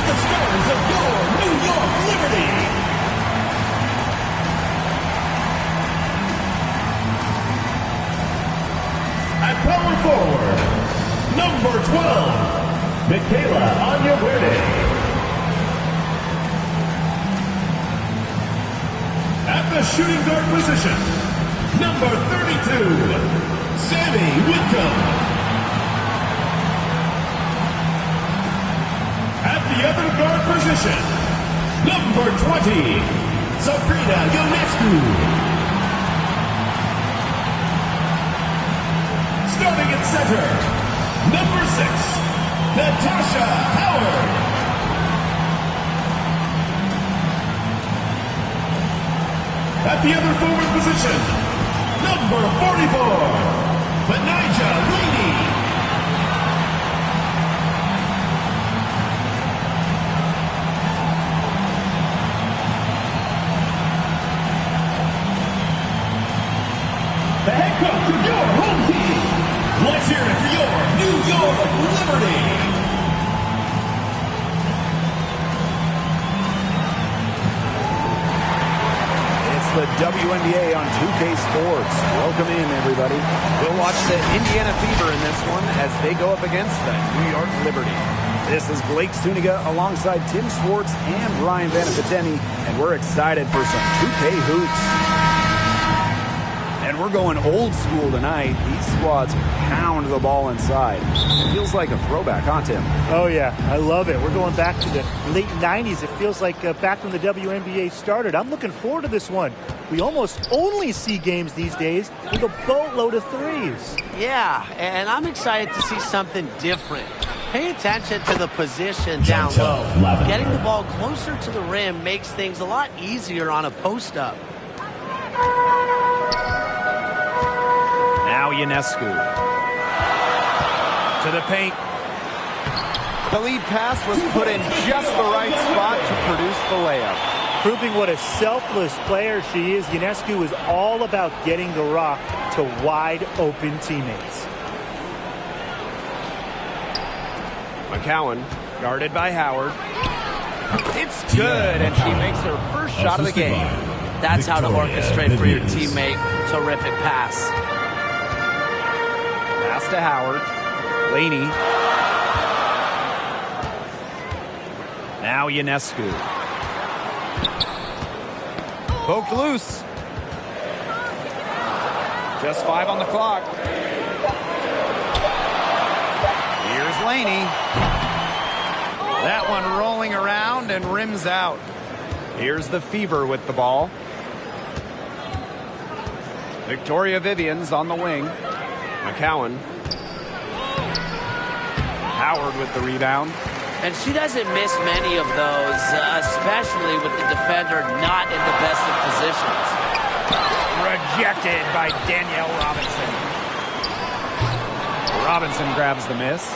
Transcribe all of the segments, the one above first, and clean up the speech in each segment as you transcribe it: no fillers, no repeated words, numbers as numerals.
the stars of your New York Liberty. At power forward, number 12, Michaela Onyewerdi. At the shooting guard position, number 32, Sammy Whitcomb. At the other guard position, number 20, Sabrina Ionescu. Starting at center, number 6, Natasha Howard. At the other forward position, number 44, Benijah Laney. The head coach of your home team. Let's hear it for your New York Liberty. It's the WNBA on 2K Sports. Welcome in, everybody. We'll watch the Indiana Fever in this one as they go up against the New York Liberty. This is Blake Zuniga alongside Tim Swartz and Ryan Vanapatemi, and we're excited for some 2K hoops. And we're going old school tonight. These squads pound the ball inside. It feels like a throwback, huh, Tim? Oh, yeah. I love it. We're going back to the late 90s. It feels like back when the WNBA started. I'm looking forward to this one. We almost only see games these days with a boatload of threes. Yeah, and I'm excited to see something different. Pay attention to the position down low. Getting the ball closer to the rim makes things a lot easier on a post-up. Now Ionescu. To the paint. The lead pass was put in just the right spot to produce the layup. Proving what a selfless player she is, Ionescu is all about getting the rock to wide-open teammates. McCowan, guarded by Howard. It's good, and she makes her first shot of the game. That's how to orchestrate for your teammate. Terrific pass. Pass to Howard. Laney. Now Ionescu. Poked loose. Just 5 on the clock. Here's Laney. That one rolling around and rims out. Here's the Fever with the ball. Victoria Vivian's on the wing. McCowan. Howard with the rebound. And she doesn't miss many of those, especially with the defender not in the best of positions. Rejected by Danielle Robinson. Robinson grabs the miss.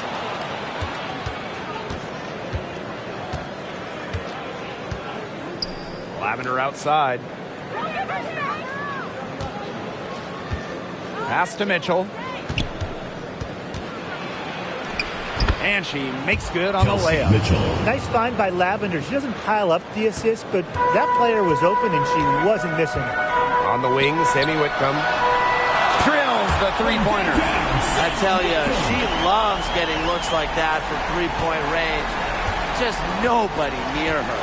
Lavender outside. Pass to Mitchell. And she makes good on the layup. Mitchell. Nice find by Lavender. She doesn't pile up the assist, but that player was open and she wasn't missing it. On the wing, Sammy Whitcomb drills the three-pointer. I tell you, she loves getting looks like that from three-point range. Just nobody near her.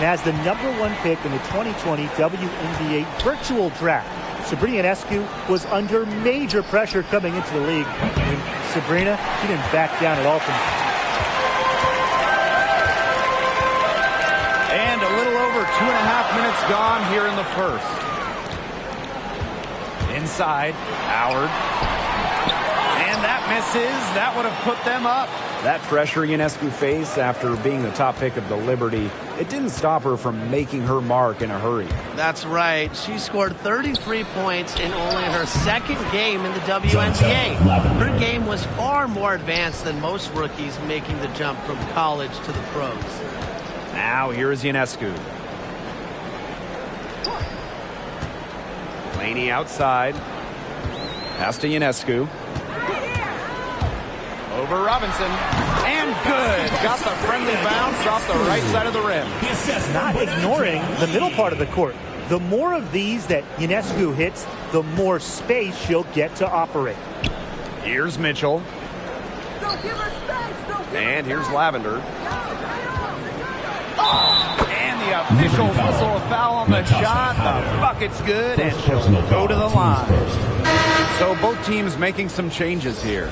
And as the #1 pick in the 2020 WNBA virtual draft, Sabrina Ionescu was under major pressure coming into the league. And Sabrina, she didn't back down at all from it. And a little over 2.5 minutes gone here in the first. Inside, Howard. And that misses. That would have put them up. That pressure Ionescu faced after being the top pick of the Liberty, it didn't stop her from making her mark in a hurry. That's right. She scored 33 points in only her second game in the WNBA. Her game was far more advanced than most rookies making the jump from college to the pros. Now here's Ionescu. Laney outside. Pass to Ionescu. Over Robinson. And good. Got the friendly bounce off the right side of the rim. Not ignoring the middle part of the court. The more of these that Ionescu hits, the more space she'll get to operate. Here's Mitchell. And here's Lavender. And the official whistle, a foul on the shot. The bucket's good, and she'll go to the line. So both teams making some changes here.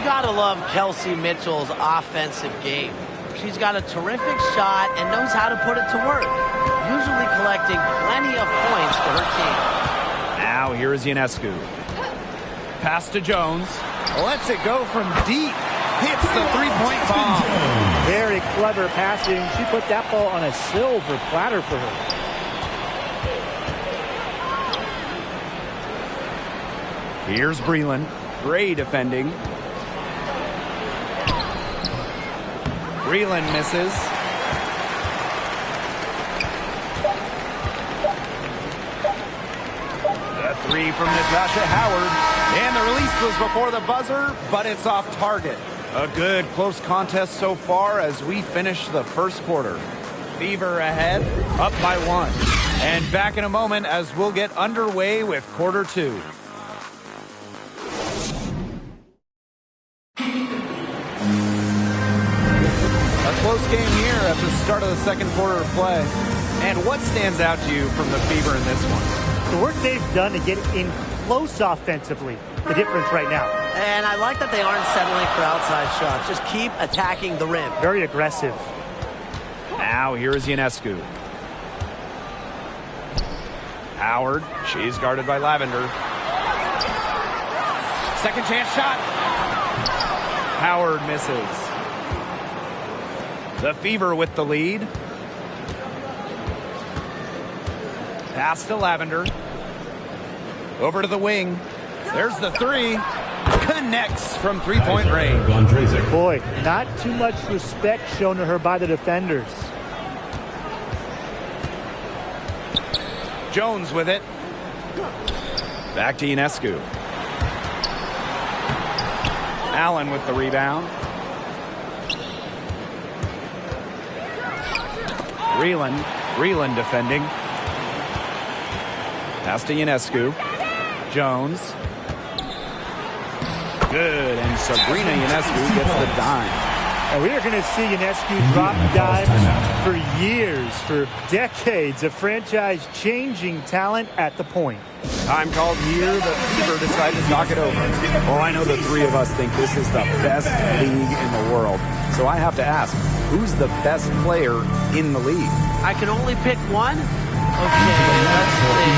Gotta love Kelsey Mitchell's offensive game. She's got a terrific shot and knows how to put it to work, usually collecting plenty of points for her team. Now here is Ionescu. Pass to Jones. Lets it go from deep. Hits the three-point bomb. Very clever passing. She put that ball on a silver platter for her. Here's Breland. Gray defending. Breland misses. The three from Natasha Howard. And the release was before the buzzer, but it's off target. A good close contest so far as we finish the first quarter. Fever ahead, up by 1. And back in a moment as we'll get underway with quarter 2. Close game here at the start of the second quarter of play. And what stands out to you from the Fever in this one? The work they've done to get in close offensively, the difference right now. And I like that they aren't settling for outside shots. Just keep attacking the rim. Very aggressive. Now here is Ionescu. Howard, she's guarded by Lavender. Second chance shot. Howard misses. The Fever with the lead. Pass to Lavender. Over to the wing. There's the three. Connects from three-point range. Boy, not too much respect shown to her by the defenders. Jones with it. Back to Ionescu. Allen with the rebound. Breland defending. Pass to Ionescu. Jones. Good, and Sabrina Ionescu gets the dime. And we are going to see Ionescu drop dimes for years, for decades, a franchise-changing talent at the point. Time called here. The Fever decide to talk it over. Oh, I know the three of us think this is the best league in the world. So I have to ask, who's the best player in the league? I can only pick one? Okay, let's see.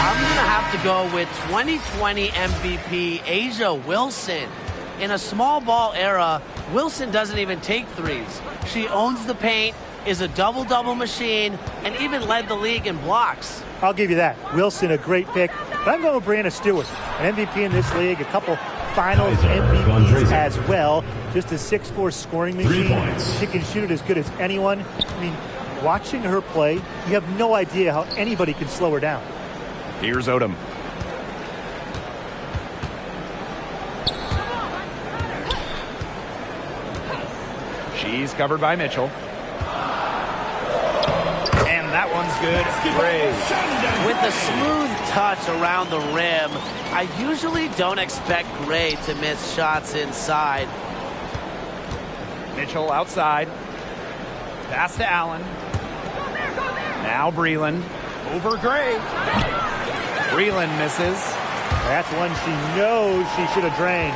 I'm going to have to go with 2020 MVP Asia Wilson. In a small ball era, Wilson doesn't even take threes. She owns the paint, is a double-double machine, and even led the league in blocks. I'll give you that. Wilson, a great pick. But I'm going with Brianna Stewart, an MVP in this league, a couple finals MVPs as well. Just a 6'4" scoring machine. She can shoot it as good as anyone. I mean, watching her play, you have no idea how anybody can slow her down. Here's Odom. She's covered by Mitchell. And that one's good. Gray. With a smooth touch around the rim, I usually don't expect Gray to miss shots inside. Mitchell outside. Pass to Allen. Now Breland. Over Gray. Breland misses. That's one she knows she should have drained.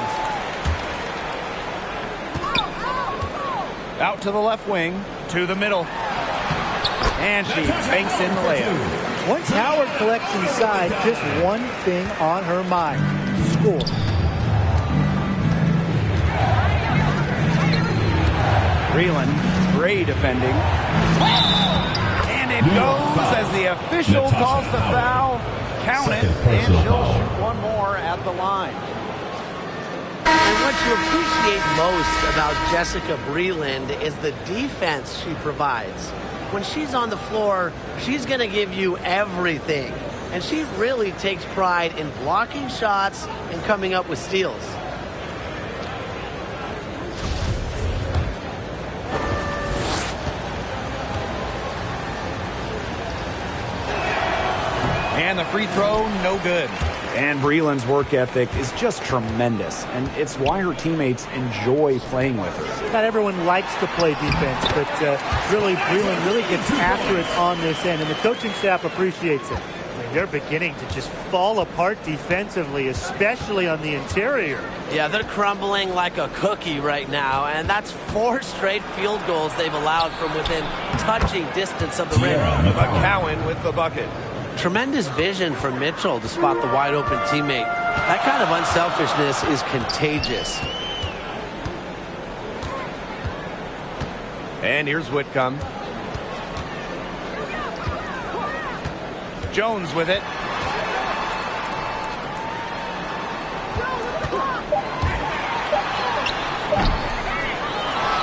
Out to the left wing. To the middle. And she banks in the layup. Once Howard collects inside, just one thing on her mind. Score. Breland. Gray defending. And it goes as the official calls the foul. Count it, and she'll shoot one more at the line. And what you appreciate most about Jessica Breland is the defense she provides. When she's on the floor, she's going to give you everything. And she really takes pride in blocking shots and coming up with steals. And the free throw, no good. And Breland's work ethic is just tremendous, and it's why her teammates enjoy playing with her. Not everyone likes to play defense, but really, Breland really gets after it on this end, and the coaching staff appreciates it. I mean, they're beginning to just fall apart defensively, especially on the interior. Yeah, they're crumbling like a cookie right now, and that's 4 straight field goals they've allowed from within touching distance of the rim. McCowan with the bucket. Tremendous vision from Mitchell to spot the wide-open teammate. That kind of unselfishness is contagious. And here's Whitcomb. Jones with it.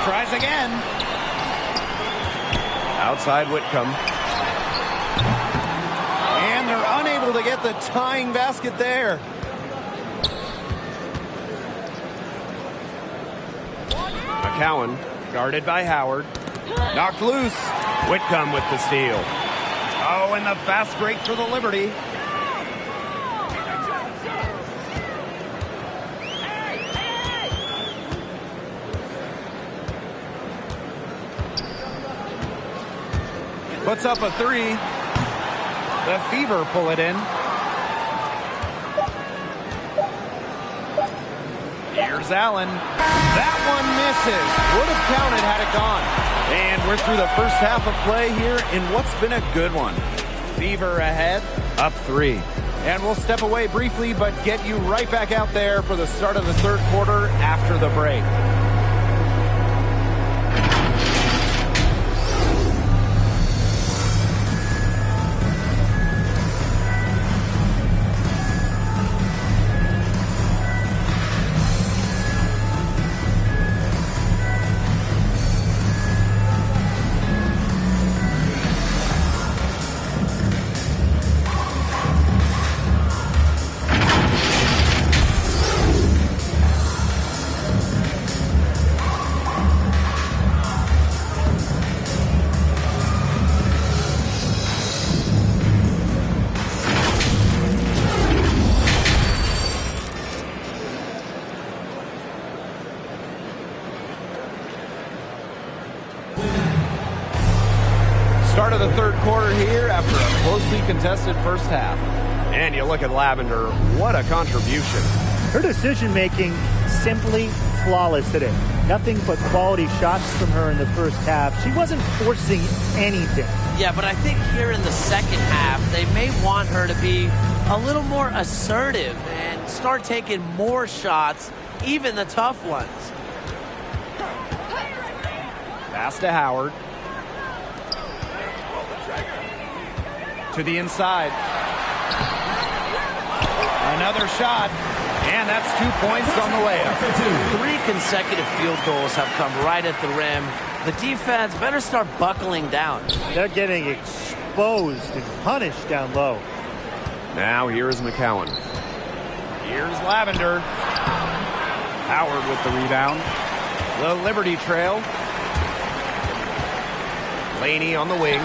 Tries again. Outside Whitcomb. And they're unable to get the tying basket there. McCowan guarded by Howard. Knocked loose. Whitcomb with the steal. Oh, and the fast break for the Liberty. Puts up a 3. The Fever pull it in. Here's Allen. That one misses. Would have counted had it gone. And we're through the first half of play here in what's been a good one. Fever ahead, up 3. And we'll step away briefly, but get you right back out there for the start of the third quarter after the break. Start of the third quarter here after a closely contested first half. And you look at Lavender, what a contribution. Her decision-making simply flawless today. Nothing but quality shots from her in the first half. She wasn't forcing anything. Yeah, but I think here in the second half, they may want her to be a little more assertive and start taking more shots, even the tough ones. Pass to Howard. To the inside. Another shot. And that's 2 points on the layup. 3 consecutive field goals have come right at the rim. The defense better start buckling down. They're getting exposed and punished down low. Now here's McCowan. Here's Lavender. Howard with the rebound. The Liberty trail. Laney on the wing.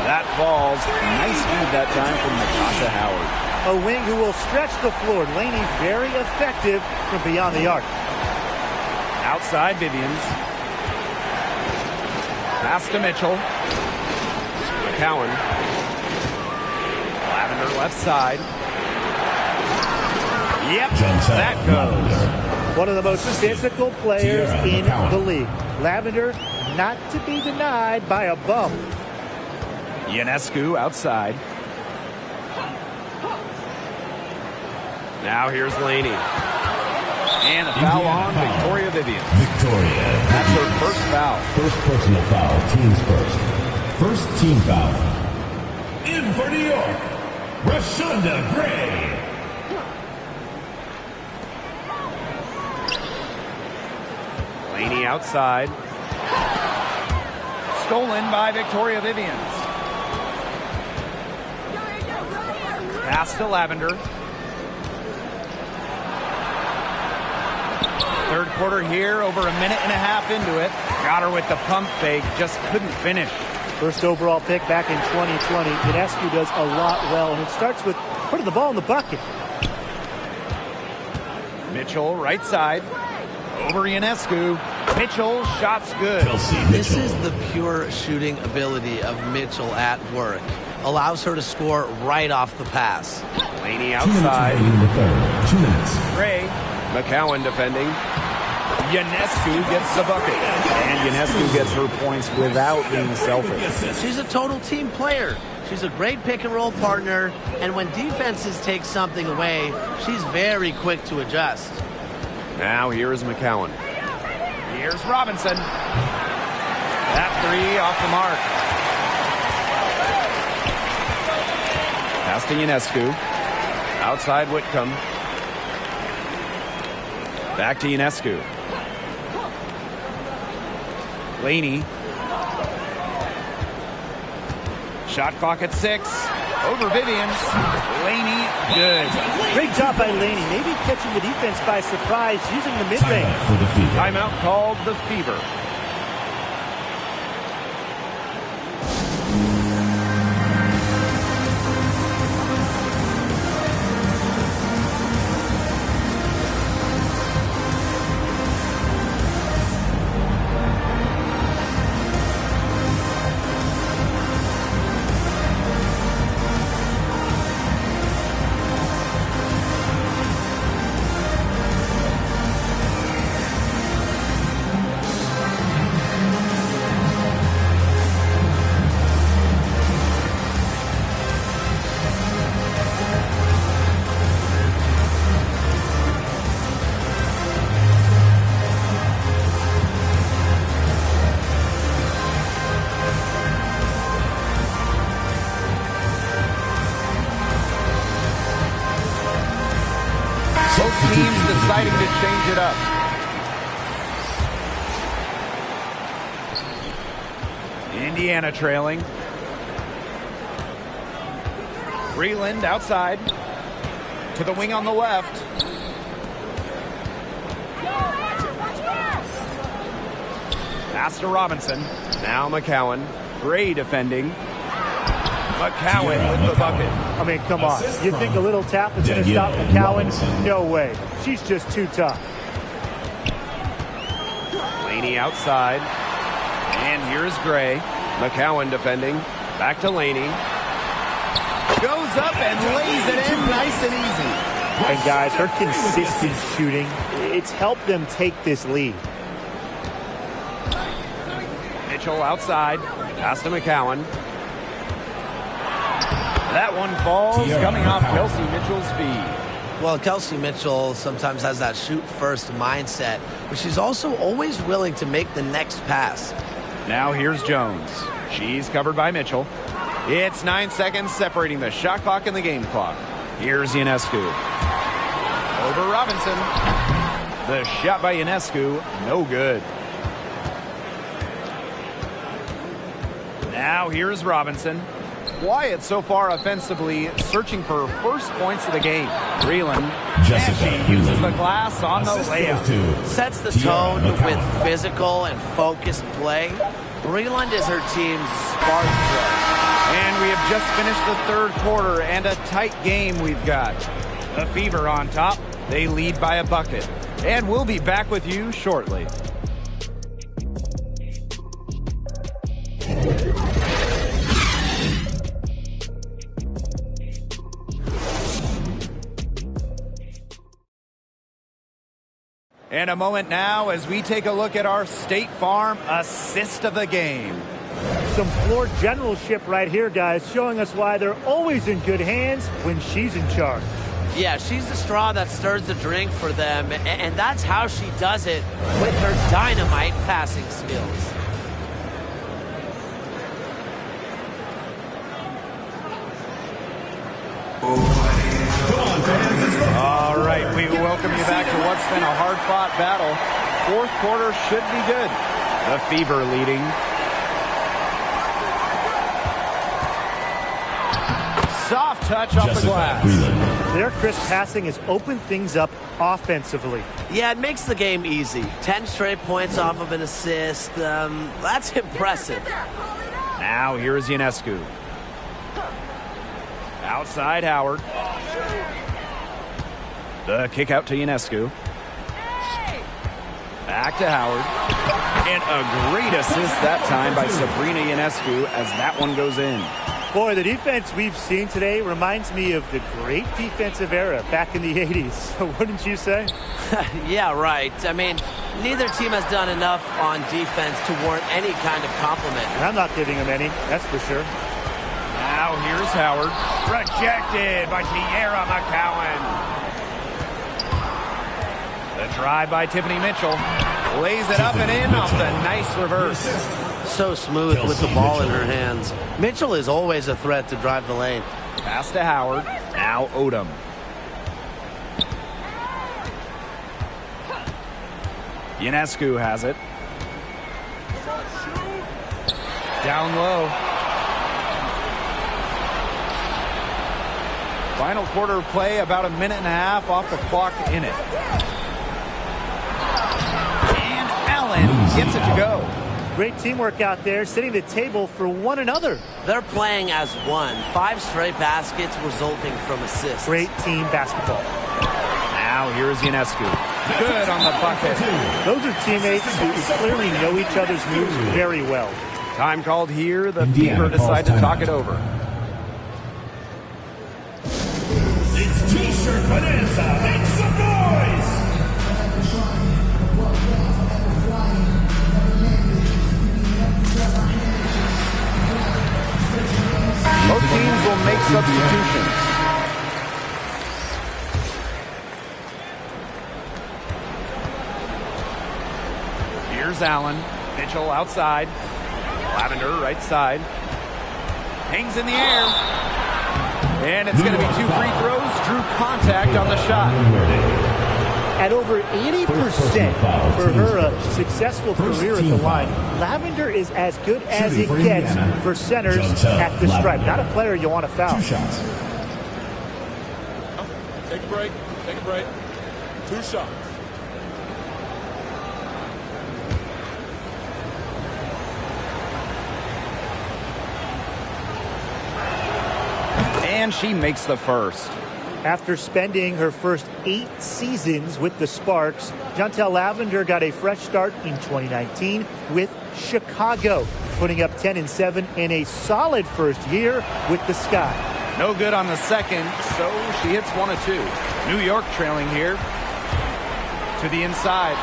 That falls. Nice feed that time from Natasha Howard. A wing who will stretch the floor. Laney very effective from beyond the arc. Outside Vivians. Pass to Mitchell. McCowan. Lavender left side. Yep, that goes. One of the most physical players in the league. Lavender not to be denied by a bump. Ionescu outside. Now here's Laney. And a foul on Victoria Vivian. Victoria. That's her first foul. First personal foul. Teams first. First team foul. In for New York, Rashonda Gray. Laney outside. Stolen by Victoria Vivians. Pass to Lavender. Third quarter here, over a minute and a half into it. Got her with the pump fake, just couldn't finish. First overall pick back in 2020. Ionescu does a lot well, and it starts with putting the ball in the bucket. Mitchell, right side. Over Ionescu. Mitchell, shots good. This is the pure shooting ability of Mitchell at work. Allows her to score right off the pass. Laney outside. 2 minutes. Gray. McCowan defending. Ionescu gets the bucket. And Ionescu gets her points without being selfish. She's a total team player. She's a great pick-and-roll partner, and when defenses take something away, she's very quick to adjust. Now here is McCowan. Here's Robinson. That three off the mark. Pass to Ionescu. Outside Whitcomb. Back to Ionescu. Laney. Shot clock at 6. Over Vivians. Laney, good. Great job by Laney. Maybe catching the defense by surprise using the mid-range. For the Fever. Timeout called the Fever. Both teams deciding to change it up. Indiana trailing. Freeland outside. To the wing on the left. Pass to Robinson. Now McCowan. Gray defending. McCowan with the bucket. I mean, come on. You think a little tap is going to stop McCowan? No way. She's just too tough. Laney outside. And here's Gray. McCowan defending. Back to Laney. Goes up and lays it in nice and easy. And guys, her consistent shooting, it's helped them take this lead. Mitchell outside. Pass to McCowan. That one falls, coming off Kelsey Mitchell's feed. Well, Kelsey Mitchell sometimes has that shoot-first mindset, but she's also always willing to make the next pass. Now here's Jones. She's covered by Mitchell. It's 9 seconds separating the shot clock and the game clock. Here's Ionescu. Over Robinson. The shot by Ionescu, no good. Now here's Robinson. Quiet so far offensively, searching for first points of the game. Freeland. She uses the glass on the layup. Sets the tone with physical and focused play. Freeland is her team's spark plug. And we have just finished the third quarter, and a tight game we've got. The Fever on top. They lead by a bucket. And we'll be back with you shortly. And a moment now as we take a look at our State Farm assist of the game. Some floor generalship right here, guys, showing us why they're always in good hands when she's in charge. Yeah, she's the straw that stirs the drink for them, and that's how she does it with her dynamite passing skills. All right, we welcome you back to what's been a hard-fought battle. fourth quarter should be good. The Fever leading. Soft touch off the glass. Their crisp passing has opened things up offensively. Yeah, it makes the game easy. 10 straight points off of an assist. That's impressive. Now here is Ionescu. Outside Howard. The kick out to Ionescu. Back to Howard. And a great assist that time by Sabrina Ionescu as that one goes in. Boy, the defense we've seen today reminds me of the great defensive era back in the 80s. Wouldn't you say? Yeah, right. I mean, neither team has done enough on defense to warrant any kind of compliment. And I'm not giving them any, that's for sure. Now here's Howard. Rejected by Tiara McCowan. The drive by Tiffany Mitchell. Lays it up and in off the nice reverse. So smooth with the ball in her hands. Mitchell is always a threat to drive the lane. Pass to Howard. Now Odom. Ionescu has it. Down low. Final quarter play, about a minute and a half off the clock in it. And Allen gets it to go. Great teamwork out there, setting the table for one another. They're playing as one. 5 straight baskets resulting from assists. Great team basketball. Now here's Ionescu. Good on the bucket. Those are teammates who clearly know each other's moves very well. Time called here. The Fever decide to talk it over. It's T-shirt bonanza. Make some noise. Both teams will make substitutions. Here's Allen. Mitchell outside. Lavender right side. Hangs in the air. And it's going to be 2 free throws. Drew contact on the shot. At over 80% for her successful career at the line, Lavender is as good as it gets for centers at the stripe. Not a player you want to foul. 2 shots. Take a break. Take a break. 2 shots. And she makes the first. After spending her first 8 seasons with the Sparks, Jantel Lavender got a fresh start in 2019 with Chicago, putting up 10 and 7 in a solid first year with the Sky. No good on the second, so she hits 1 of 2. New York trailing here. To the inside.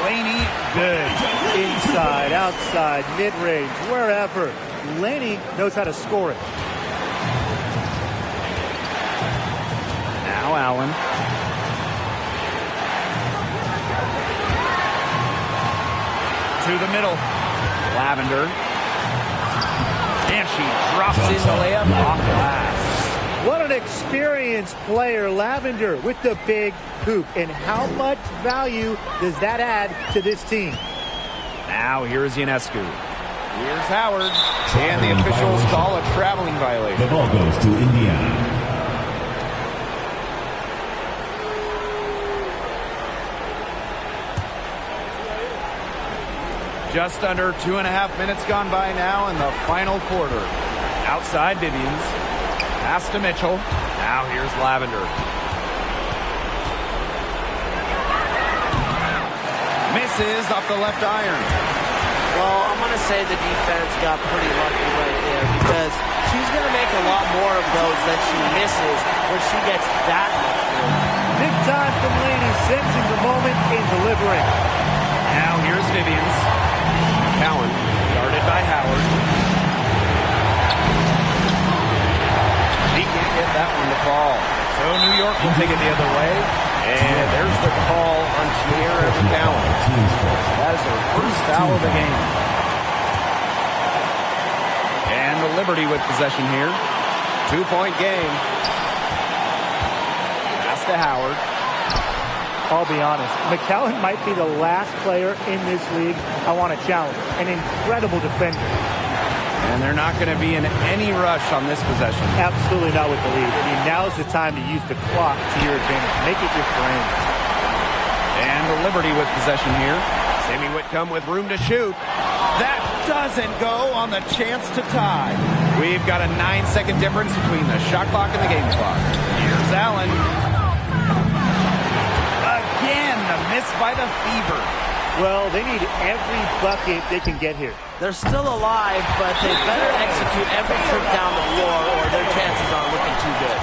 Laney, good. Inside, outside, mid-range, wherever. Laney knows how to score it. Now Allen. To the middle. Lavender. And she drops in the layup off glass. What an experienced player, Lavender, with the big hoop. And how much value does that add to this team? Now here's Ionescu. Here's Howard. And the officials call a traveling violation. The ball goes to Indiana. Just under 2.5 minutes gone by now in the final quarter. Outside Vivians. Pass to Mitchell. Now here's Lavender. Misses off the left iron. Well, I'm going to say the defense got pretty lucky right there because she's going to make a lot more of those than she misses when she gets that much good. Big time from Laney, sensing the moment and delivering. Now here's Vivians. Cowan, guarded by Howard. He can't get that one to fall. So New York will take it the other way. And there's the call on Tiara McCowan. That is her first foul of the game. And the Liberty with possession here. 2-point game. Pass to Howard. I'll be honest. McCowan might be the last player in this league I want to challenge. An incredible defender. And they're not going to be in any rush on this possession. Absolutely not with the lead. I mean, now's the time to use the clock to your advantage. Make it your friend. And the Liberty with possession here. Sammy Whitcomb with room to shoot. That doesn't go on the chance to tie. We've got a 9-second difference between the shot clock and the game clock. Here's Allen. Again, the miss by the Fever. Well, they need every bucket they can get here. They're still alive, but they better execute every trip down the floor or their chances aren't looking too good.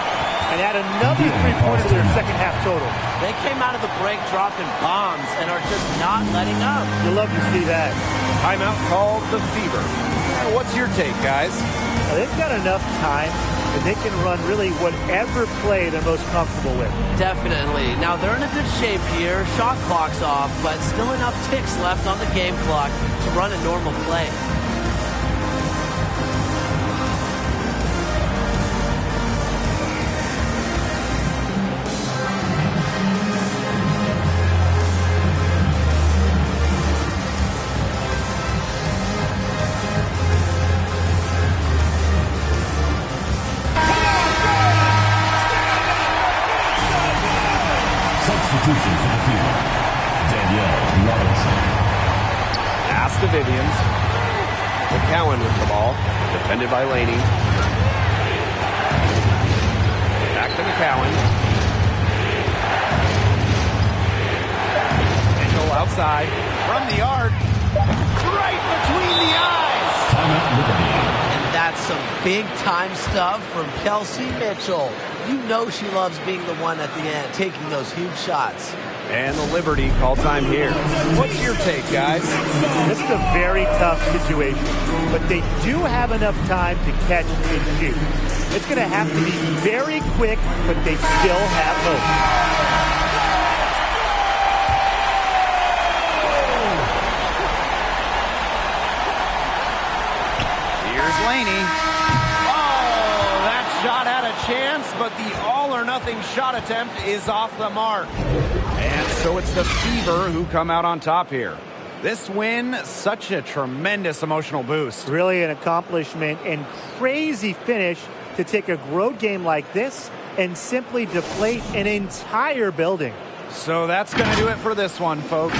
And add another three-pointer to their second half total. They came out of the break dropping bombs and are just not letting up. You'll love to see that. Timeout called the Fever. What's your take, guys? They've got enough time that they can run really whatever play they're most comfortable with. Definitely. Now, they're in a good shape here. Shot clock's off, but still enough ticks left on the game clock to run a normal play. Substitution for the field. Danielle Robinson. Pass to Vivians. McCowan with the ball. Defended by Laney. Back to McCowan. Mitchell outside. From the arc. Right between the eyes. Timeout Liberty. And that's some big-time stuff from Kelsey Mitchell. You know she loves being the one at the end, taking those huge shots. And the Liberty call time here. What's your take, guys? This is a very tough situation, but they do have enough time to catch and shoot. It's going to have to be very quick, but they still have hope. Here's Laney. Shot had a chance, but the all-or-nothing shot attempt is off the mark. And so it's the Fever who come out on top here. This win, such a tremendous emotional boost. Really an accomplishment and crazy finish to take a road game like this and simply deflate an entire building. So that's going to do it for this one, folks.